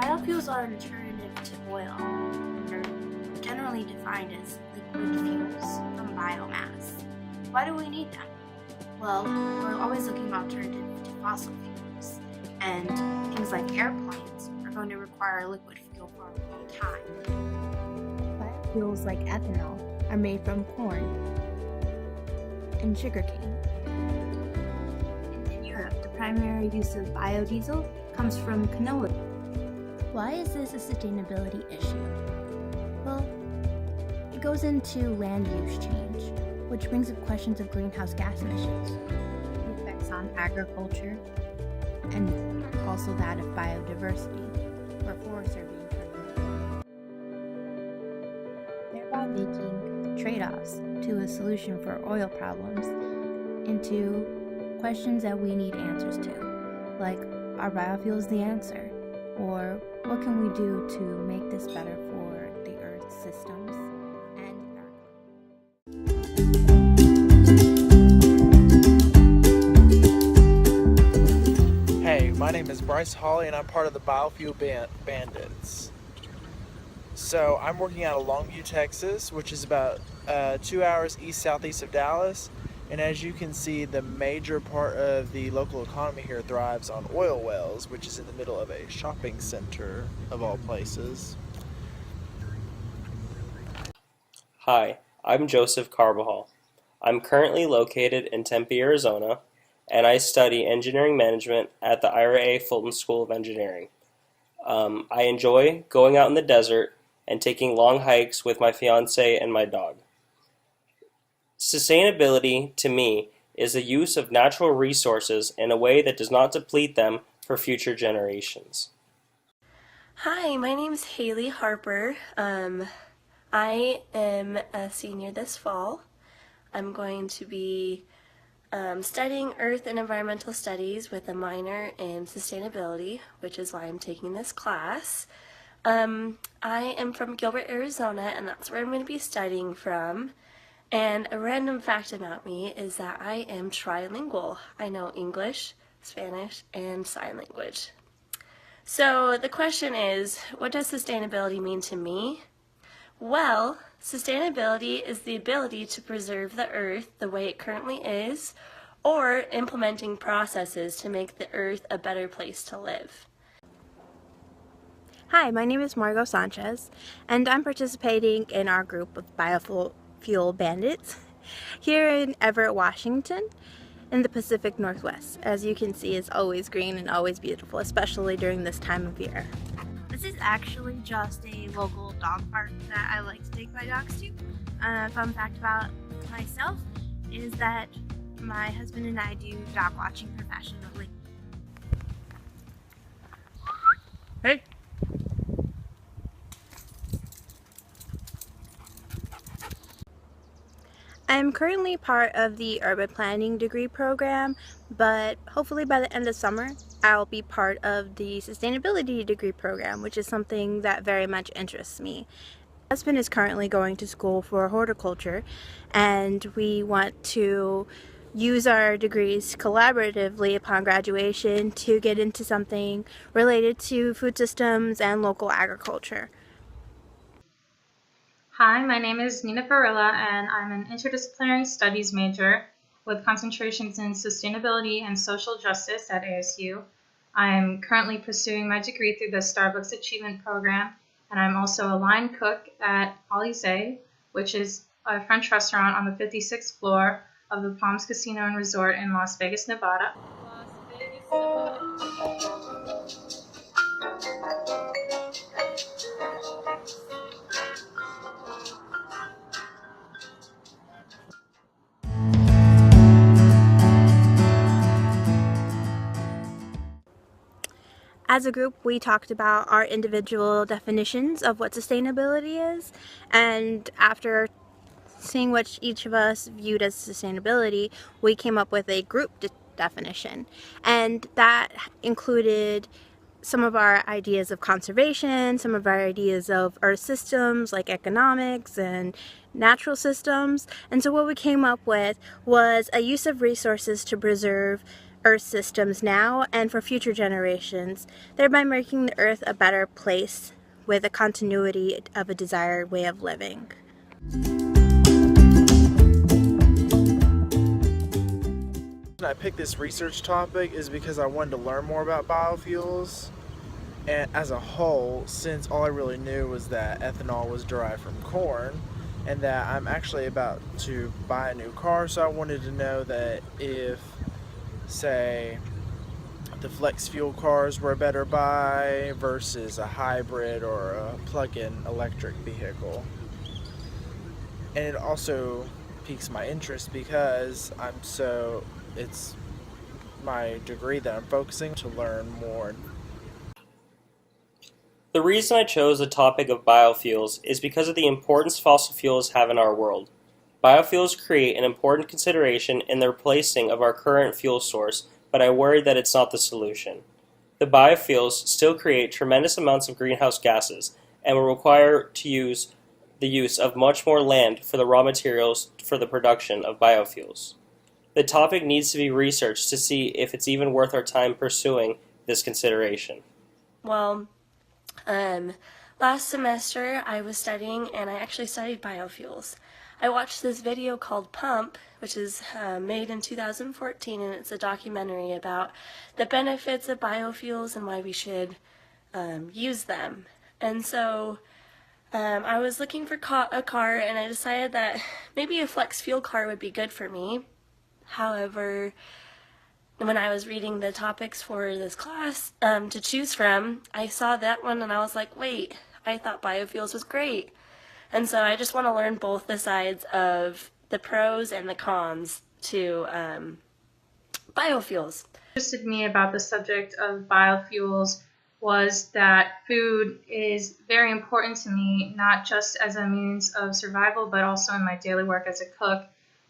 Biofuels are an alternative to oil. They're generally defined as liquid fuels from biomass. Why do we need them? Well, we're always looking for alternatives to fossil fuels, and things like airplanes are going to require liquid fuel for a long time. Biofuels like ethanol are made from corn and sugarcane. In Europe, the primary use of biodiesel comes from canola. Why is this a sustainability issue? Well, it goes into land use change, which brings up questions of greenhouse gas emissions, the effects on agriculture, and also that of biodiversity, where forests are being turned into, thereby making trade-offs to a solution for oil problems into questions that we need answers to, like, are biofuels the answer? Or what can we do to make this better for the Earth's systems and our... Hey, my name is Bryce Hawley and I'm part of the Biofuel Bandits. So I'm working out of Longview, Texas, which is about 2 hours east-southeast of Dallas. And as you can see, the major part of the local economy here thrives on oil wells, which is in the middle of a shopping center of all places. Hi, I'm Joseph Carbajal. I'm currently located in Tempe, Arizona, and I study engineering management at the Ira A. Fulton School of Engineering. I enjoy going out in the desert and taking long hikes with my fiance and my dog. Sustainability, to me, is the use of natural resources in a way that does not deplete them for future generations. Hi, my name is Haley Harper. I am a senior this fall. I'm going to be studying Earth and Environmental Studies with a minor in Sustainability, which is why I'm taking this class. I am from Gilbert, Arizona, and that's where I'm going to be studying from. And a random fact about me is that I am trilingual. I know English, Spanish, and sign language. So the question is, what does sustainability mean to me? Well, sustainability is the ability to preserve the earth the way it currently is, or implementing processes to make the earth a better place to live. Hi, my name is Margot Sanchez, and I'm participating in our group of Biofuel Bandits here in Everett, Washington, in the Pacific Northwest. As you can see, it's always green and always beautiful, especially during this time of year. This is actually just a local dog park that I like to take my dogs to. Fun fact about myself is that my husband and I do dog watching professionally. Hey! I'm currently part of the urban planning degree program, but hopefully by the end of summer I'll be part of the sustainability degree program, which is something that very much interests me. My husband is currently going to school for horticulture, and we want to use our degrees collaboratively upon graduation to get into something related to food systems and local agriculture. Hi, my name is Nina Barilla, and I'm an interdisciplinary studies major with concentrations in sustainability and social justice at ASU. I'm currently pursuing my degree through the Starbucks Achievement Program, and I'm also a line cook at Alizé, which is a French restaurant on the 56th floor of the Palms Casino and Resort in Las Vegas, Nevada. As a group, we talked about our individual definitions of what sustainability is, and after seeing what each of us viewed as sustainability, we came up with a group definition, and that included some of our ideas of conservation, some of our ideas of earth systems like economics and natural systems. And so what we came up with was a use of resources to preserve Earth systems now and for future generations, thereby making the Earth a better place with a continuity of a desired way of living. I picked this research topic is because I wanted to learn more about biofuels, and as a whole, since all I really knew was that ethanol was derived from corn, and that I'm actually about to buy a new car, so I wanted to know that if, say, the flex fuel cars were a better buy versus a hybrid or a plug-in electric vehicle. And it also piques my interest because it's my degree that I'm focusing to learn more. The reason I chose the topic of biofuels is because of the importance fossil fuels have in our world. Biofuels create an important consideration in the replacing of our current fuel source, but I worry that it's not the solution. The biofuels still create tremendous amounts of greenhouse gases and will require the use of much more land for the raw materials for the production of biofuels. The topic needs to be researched to see if it's even worth our time pursuing this consideration. Well, last semester I was studying, and I actually studied biofuels. I watched this video called Pump, which is made in 2014, and it's a documentary about the benefits of biofuels and why we should use them. And so I was looking for a car, and I decided that maybe a flex fuel car would be good for me. However, when I was reading the topics for this class to choose from, I saw that one and I was like, wait, I thought biofuels was great. And so I just want to learn both the sides of the pros and the cons to biofuels. What interested me about the subject of biofuels was that food is very important to me, not just as a means of survival, but also in my daily work as a cook.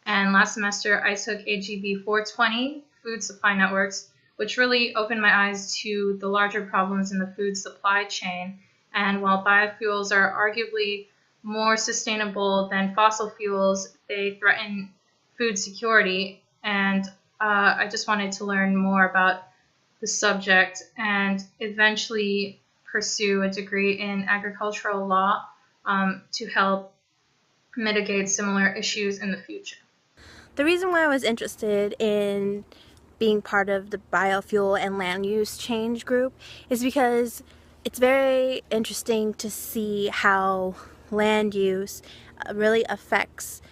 And last semester I took AGB 420, Food Supply Networks, which really opened my eyes to the larger problems in the food supply chain. And while biofuels are arguably more sustainable than fossil fuels, they threaten food security. And I just wanted to learn more about the subject and eventually pursue a degree in agricultural law to help mitigate similar issues in the future. The reason why I was interested in being part of the biofuel and land use change group is because it's very interesting to see how land use really affects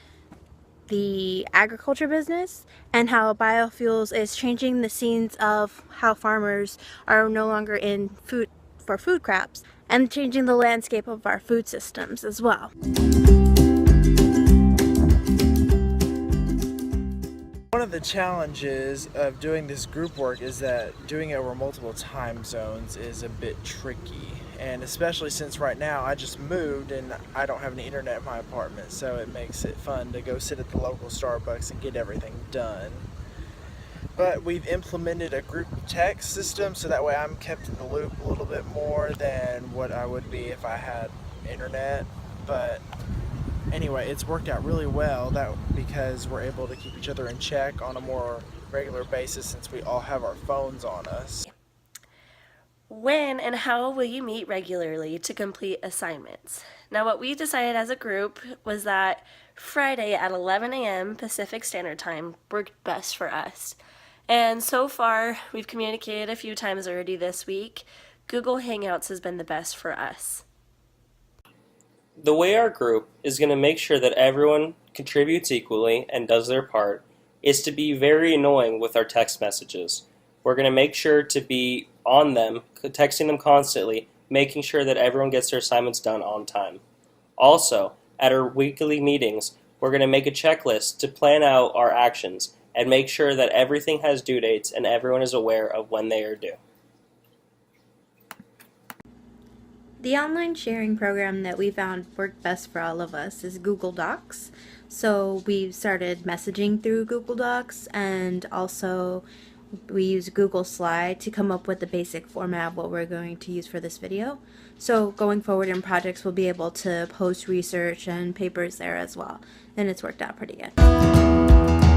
the agriculture business and how biofuels is changing the scenes of how farmers are no longer in food for food crops and changing the landscape of our food systems as well. One of the challenges of doing this group work is that doing it over multiple time zones is a bit tricky, and especially since right now I just moved and I don't have any internet in my apartment, so it makes it fun to go sit at the local Starbucks and get everything done. But we've implemented a group text system so that way I'm kept in the loop a little bit more than what I would be if I had internet. But anyway, it's worked out really well because we're able to keep each other in check on a more regular basis since we all have our phones on us. When and how will you meet regularly to complete assignments? Now, what we decided as a group was that Friday at 11 a.m. Pacific Standard Time worked best for us. And so far, we've communicated a few times already this week. Google Hangouts has been the best for us. The way our group is going to make sure that everyone contributes equally and does their part is to be very annoying with our text messages. We're going to make sure to be on them, texting them constantly, making sure that everyone gets their assignments done on time. Also, at our weekly meetings, we're going to make a checklist to plan out our actions and make sure that everything has due dates and everyone is aware of when they are due. The online sharing program that we found worked best for all of us is Google Docs. So we started messaging through Google Docs, and also we use Google Slide to come up with the basic format of what we're going to use for this video. So going forward in projects, we'll be able to post research and papers there as well, and it's worked out pretty good.